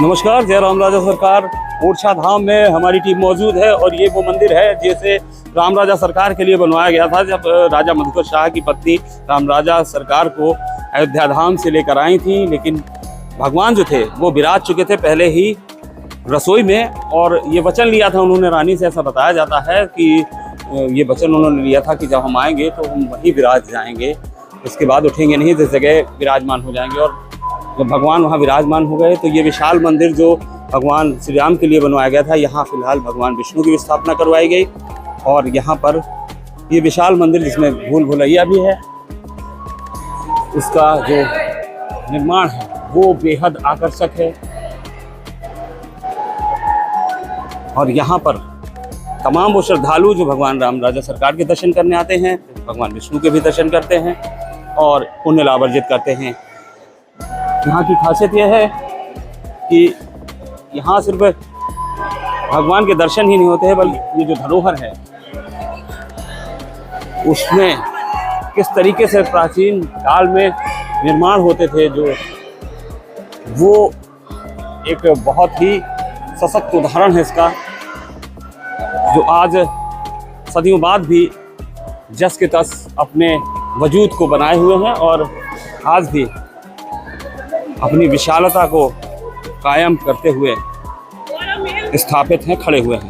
नमस्कार, जय राम राजा सरकार। ओरछा धाम में हमारी टीम मौजूद है और ये वो मंदिर है जिसे राम राजा सरकार के लिए बनवाया गया था जब राजा मधुकर शाह की पत्नी राम राजा सरकार को अयोध्या धाम से लेकर आई थी। लेकिन भगवान जो थे वो विराज चुके थे पहले ही रसोई में, और ये वचन लिया था उन्होंने रानी से। ऐसा बताया जाता है कि ये वचन उन्होंने लिया था कि जब हम आएंगे तो हम वहीं विराज जाएंगे, इसके बाद उठेंगे नहीं, जिस जगह विराजमान हो जाएंगे। और जब भगवान वहाँ विराजमान हो गए तो ये विशाल मंदिर जो भगवान श्री राम के लिए बनवाया गया था, यहाँ फिलहाल भगवान विष्णु की स्थापना करवाई गई। और यहाँ पर ये विशाल मंदिर जिसमें भूल भुलैया भी है, उसका जो निर्माण है वो बेहद आकर्षक है। और यहाँ पर तमाम वो श्रद्धालु जो भगवान राम राजा सरकार के दर्शन करने आते हैं, भगवान विष्णु के भी दर्शन करते हैं और पुण्य लाभ अर्जित करते हैं। यहाँ की खासियत यह है कि यहाँ सिर्फ भगवान के दर्शन ही नहीं होते हैं, बल्कि ये जो धरोहर है उसमें किस तरीके से प्राचीन काल में निर्माण होते थे, जो वो एक बहुत ही सशक्त उदाहरण है इसका, जो आज सदियों बाद भी जस के तस अपने वजूद को बनाए हुए हैं और आज भी अपनी विशालता को कायम करते हुए स्थापित हैं, खड़े हुए हैं।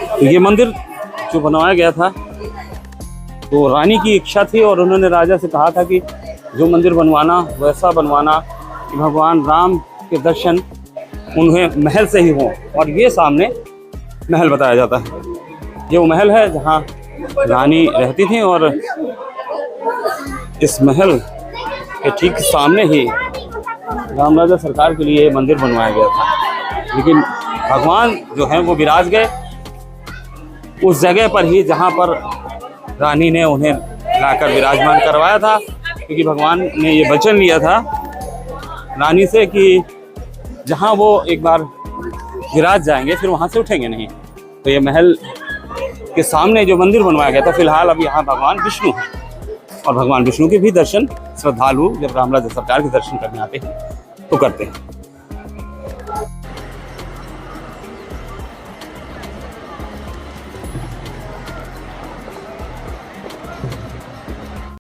तो ये मंदिर जो बनवाया गया था तो रानी की इच्छा थी और उन्होंने राजा से कहा था कि जो मंदिर बनवाना वैसा बनवाना कि भगवान राम के दर्शन उन्हें महल से ही हों। और ये सामने महल बताया जाता है, ये वो महल है जहाँ रानी रहती थी और इस महल के ठीक सामने ही राम राजा सरकार के लिए मंदिर बनवाया गया था। लेकिन भगवान जो हैं वो विराज गए उस जगह पर ही जहाँ पर रानी ने उन्हें लाकर विराजमान करवाया था, क्योंकि भगवान ने ये वचन लिया था रानी से कि जहाँ वो एक बार विराज जाएंगे फिर वहाँ से उठेंगे नहीं। तो ये महल के सामने जो मंदिर बनवाया गया था, फिलहाल अब यहाँ भगवान विष्णु हैं और भगवान विष्णु के भी दर्शन श्रद्धालु जब राम राजा सरकार के दर्शन करने आते हैं तो करते हैं।